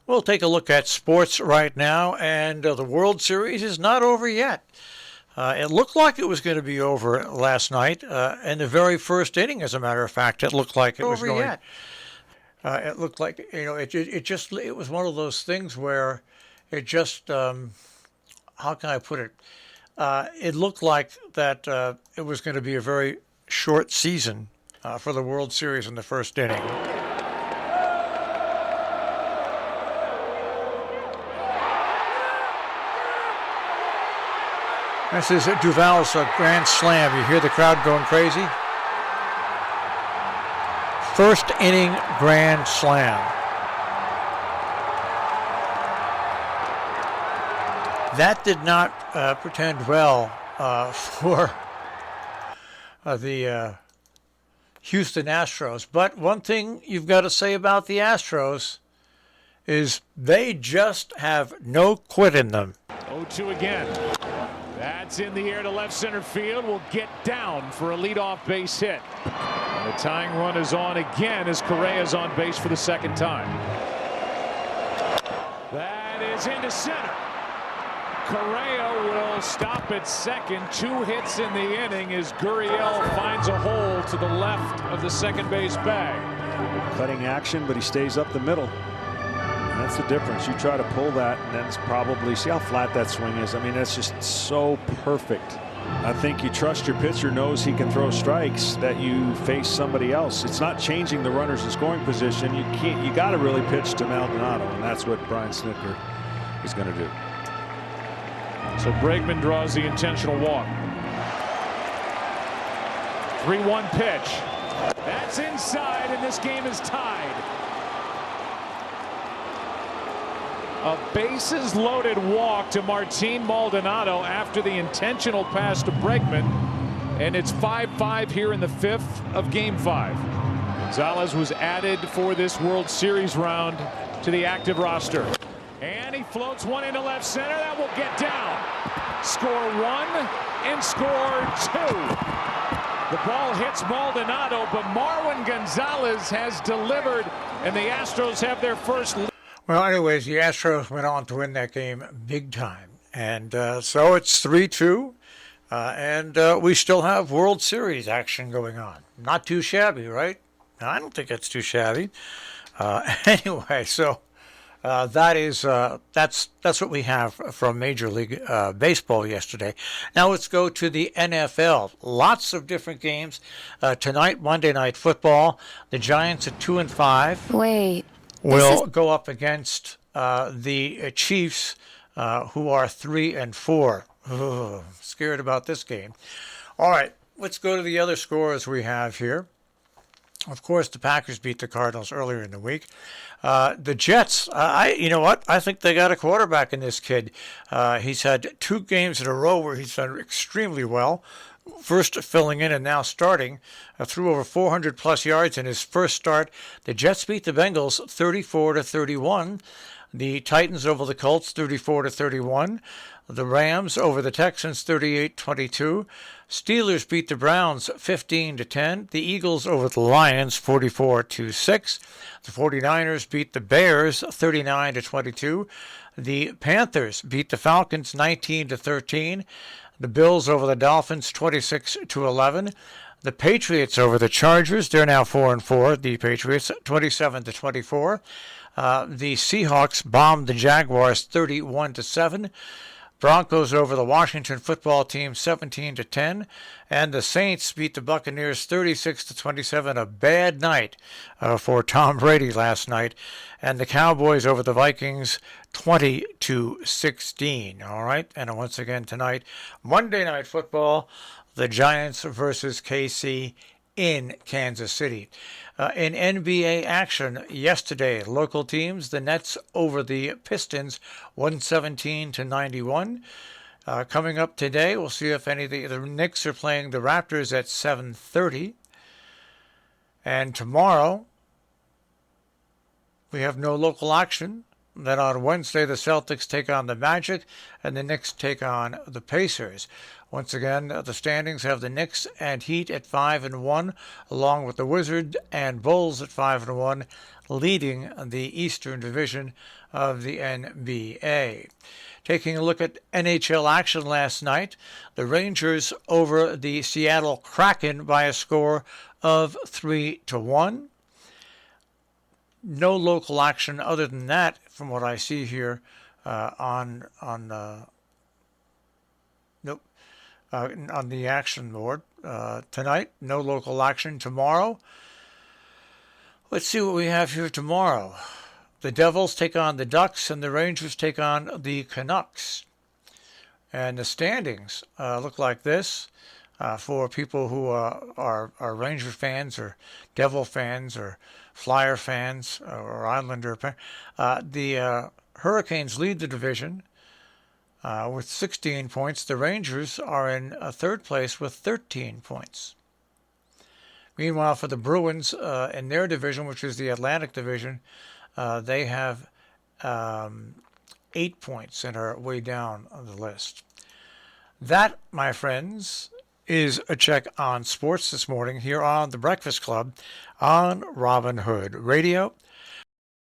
We'll take a look at sports right now, and the World Series is not over yet. It looked like it was going to be over last night. In the very first inning, as a matter of fact, it looked like it was over going. Yet. It looked like, it was one of those things where it just, how can I put it? It looked like that it was going to be a very short season for the World Series in the first inning. This is Duval's grand slam. You hear the crowd going crazy? First inning grand slam. That did not pretend well for the Houston Astros. But one thing you've got to say about the Astros is they just have no quit in them. 0-2 again. That's in the air to left center field. Will get down for a leadoff base hit. And the tying run is on again as Correa is on base for the second time. That is into center. Correa will stop at second. 2 hits in the inning as Gurriel finds a hole to the left of the second base bag. Cutting action, but he stays up the middle. And that's the difference. You try to pull that, and then it's probably, see how flat that swing is. I mean, that's just so perfect. I think you trust your pitcher knows he can throw strikes, that you face somebody else. It's not changing the runners in scoring position. You got to really pitch to Maldonado, and that's what Brian Snitker is going to do. So Bregman draws the intentional walk. 3-1 pitch. That's inside, and this game is tied. A bases loaded walk to Martin Maldonado after the intentional pass to Bregman, and it's 5-5 here in the 5th of Game 5. Gonzalez was added for this World Series round to the active roster. And he floats one into left center. That will get down. Score 1 and score 2. The ball hits Maldonado, but Marwin Gonzalez has delivered, and the Astros have their first lead. Well, anyways, the Astros went on to win that game big time. And so it's 3-2. And we still have World Series action going on. Not too shabby, right? I don't think it's too shabby. Anyway, so that's what we have from Major League Baseball yesterday. Now let's go to the NFL. Lots of different games. Tonight, Monday Night Football. The Giants at 2-5. Wait. Will go up against the Chiefs, who are 3-4. Scared about this game. All right, let's go to the other scores we have here. Of course, the Packers beat the Cardinals earlier in the week. The Jets, you know what? I think they got a quarterback in this kid. He's had 2 games in a row where he's done extremely well. First filling in and now starting, threw over 400 plus yards in his first start. The Jets beat the Bengals 34-31. The Titans over the Colts 34-31. The Rams over the Texans 38-22. Steelers beat the Browns 15-10. The Eagles over the Lions 44-6. The 49ers beat the Bears 39-22. The Panthers beat the Falcons 19-13. The Bills over the Dolphins 26-11. The Patriots over the Chargers, they're now 4-4. The Patriots 27-24. The Seahawks bombed the Jaguars 31-7. Broncos over the Washington football team 17-10, and the Saints beat the Buccaneers 36-27. A bad night for Tom Brady last night, and the Cowboys over the Vikings 20-16. All right, and once again tonight, Monday Night Football, the Giants versus KC in Kansas City. In NBA action yesterday, local teams, the Nets over the Pistons 117-91. Coming up today, we'll see if any of the Knicks are playing the Raptors at 7:30. And tomorrow, we have no local action. Then on Wednesday, the Celtics take on the Magic, and the Knicks take on the Pacers. Once again, the standings have the Knicks and Heat at 5-1, along with the Wizards and Bulls at 5-1, leading the Eastern Division of the NBA. Taking a look at NHL action last night, the Rangers over the Seattle Kraken by a score of 3-1. No local action other than that, from what I see here on the action board tonight. No local action tomorrow. Let's see what we have here tomorrow. The Devils take on the Ducks, and the Rangers take on the Canucks. And the standings look like this for people who are Ranger fans or Devil fans or Flyer fans or Islander fans. The Hurricanes lead the division with 16 points. The Rangers are in third place with 13 points. Meanwhile, for the Bruins in their division, which is the Atlantic Division, they have 8 points and are way down on the list. That, my friends, is a check on sports this morning here on The Breakfast Club on Robin Hood Radio.